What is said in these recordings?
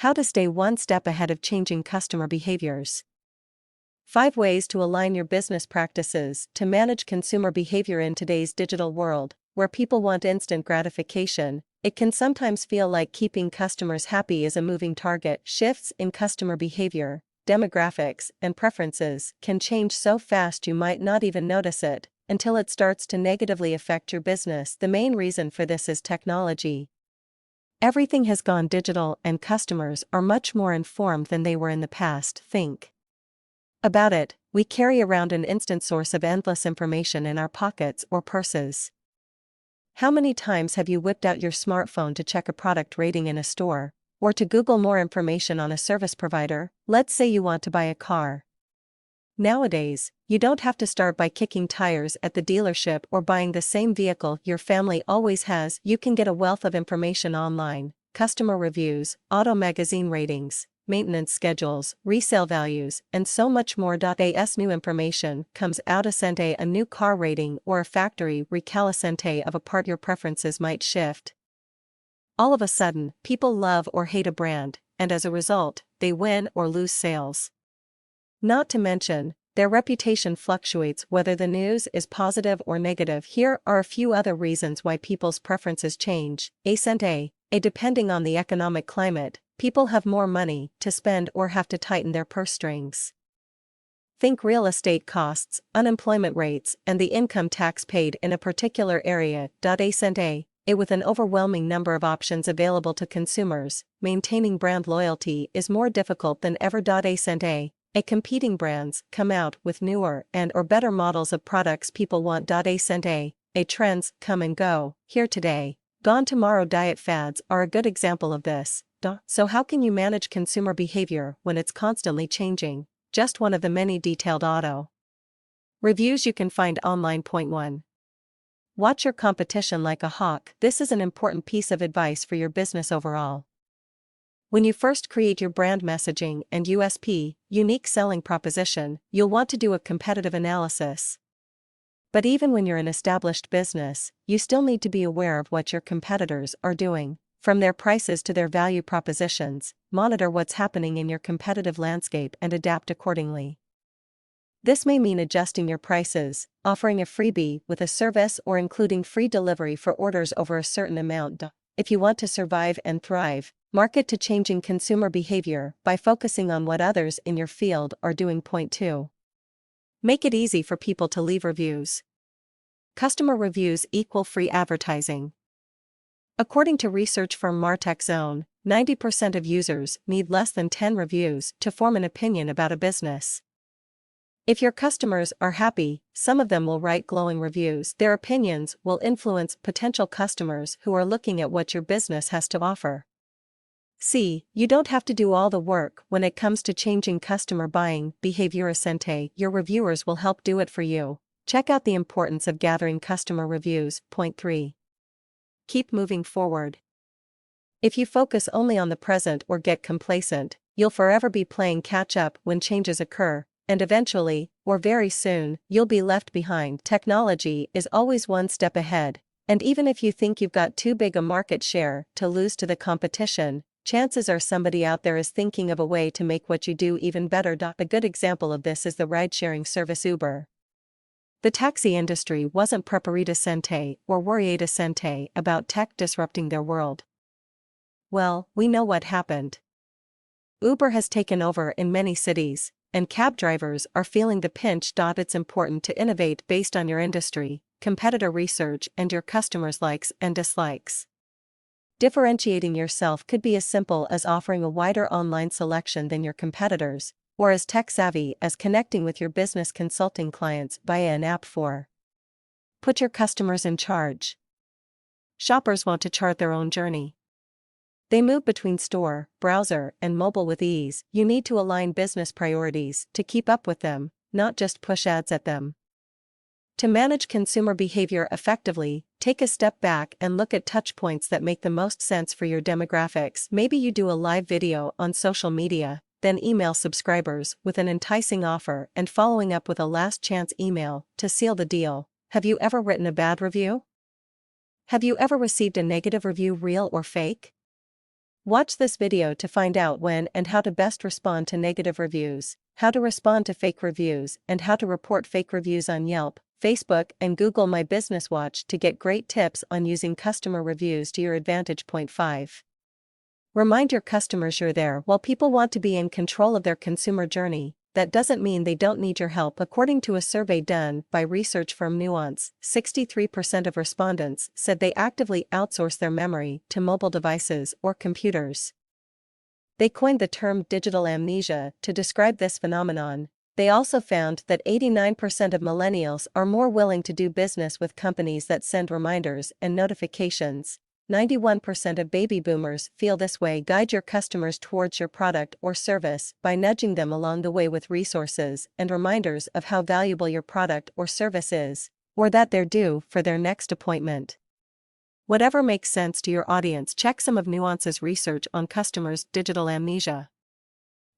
How to stay one step ahead of changing customer behaviors. 5 ways to align your business practices to manage consumer behavior in today's digital world, where people want instant gratification. It can sometimes feel like keeping customers happy is a moving target. Shifts in customer behavior, demographics, and preferences can change so fast you might not even notice it until it starts to negatively affect your business. The main reason for this is technology. Everything has gone digital and customers are much more informed than they were in the past. Think about it. We carry around an instant source of endless information in our pockets or purses. How many times have you whipped out your smartphone to check a product rating in a store, or to Google more information on a service provider? Let's say you want to buy a car. Nowadays, you don't have to start by kicking tires at the dealership or buying the same vehicle your family always has. You can get a wealth of information online: customer reviews, auto magazine ratings, maintenance schedules, resale values, and so much more. As new information comes out, a new car rating or a factory recall of a part, your preferences might shift. All of a sudden, people love or hate a brand, and as a result, they win or lose sales. Not to mention, their reputation fluctuates whether the news is positive or negative. Here are a few other reasons why people's preferences change. Depending on the economic climate, people have more money to spend or have to tighten their purse strings. Think real estate costs, unemployment rates, and the income tax paid in a particular area. With an overwhelming number of options available to consumers, maintaining brand loyalty is more difficult than ever. Competing brands come out with newer and or better models of products people want. Trends come and go, here today, gone tomorrow. Diet fads are a good example of this. So how can you manage consumer behavior when it's constantly changing? Just one of the many detailed auto reviews you can find online. Point 1. Watch your competition like a hawk. This is an important piece of advice for your business overall. When you first create your brand messaging and USP, unique selling proposition, you'll want to do a competitive analysis. But even when you're an established business, you still need to be aware of what your competitors are doing. From their prices to their value propositions, monitor what's happening in your competitive landscape and adapt accordingly. This may mean adjusting your prices, offering a freebie with a service, or including free delivery for orders over a certain amount. If you want to survive and thrive, market to changing consumer behavior by focusing on what others in your field are doing. Point 2. Make it easy for people to leave reviews. Customer reviews equal free advertising. According to research firm MartechZone, 90% of users need less than 10 reviews to form an opinion about a business. If your customers are happy, some of them will write glowing reviews. Their opinions will influence potential customers who are looking at what your business has to offer. You don't have to do all the work when it comes to changing customer buying behavior. Your reviewers will help do it for you. Check out the importance of gathering customer reviews. Point 3. Keep moving forward. If you focus only on the present or get complacent, you'll forever be playing catch up when changes occur, and eventually, or very soon, you'll be left behind. Technology is always one step ahead, and even if you think you've got too big a market share to lose to the competition, chances are somebody out there is thinking of a way to make what you do even better. A good example of this is the ride-sharing service Uber. The taxi industry wasn't prepared or worried about tech disrupting their world. Well, we know what happened. Uber has taken over in many cities, and cab drivers are feeling the pinch. It's important to innovate based on your industry, competitor research, and your customers' likes and dislikes. Differentiating yourself could be as simple as offering a wider online selection than your competitors, or as tech-savvy as connecting with your business consulting clients via an app. Put your customers in charge. Shoppers want to chart their own journey. They move between store, browser, and mobile with ease. You need to align business priorities to keep up with them, not just push ads at them. To manage consumer behavior effectively, take a step back and look at touch points that make the most sense for your demographics. Maybe you do a live video on social media, then email subscribers with an enticing offer and following up with a last chance email to seal the deal. Have you ever written a bad review? Have you ever received a negative review, real or fake? Watch this video to find out when and how to best respond to negative reviews, how to respond to fake reviews, and how to report fake reviews on Yelp, Facebook, and Google My Business Watch to get great tips on using customer reviews to your advantage. Point 5. Remind your customers you're there. While people want to be in control of their consumer journey, that doesn't mean they don't need your help. According to a survey done by research firm Nuance, 63% of respondents said they actively outsource their memory to mobile devices or computers. They coined the term digital amnesia to describe this phenomenon. They also found that 89% of millennials are more willing to do business with companies that send reminders and notifications. 91% of baby boomers feel this way. Guide your customers towards your product or service by nudging them along the way with resources and reminders of how valuable your product or service is, or that they're due for their next appointment. Whatever makes sense to your audience. Check some of Nuance's research on customers' digital amnesia.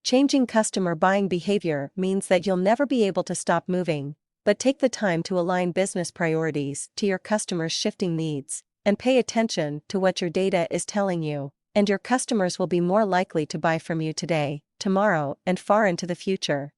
Changing customer buying behavior means that you'll never be able to stop moving, but take the time to align business priorities to your customers' shifting needs, and pay attention to what your data is telling you, and your customers will be more likely to buy from you today, tomorrow, and far into the future.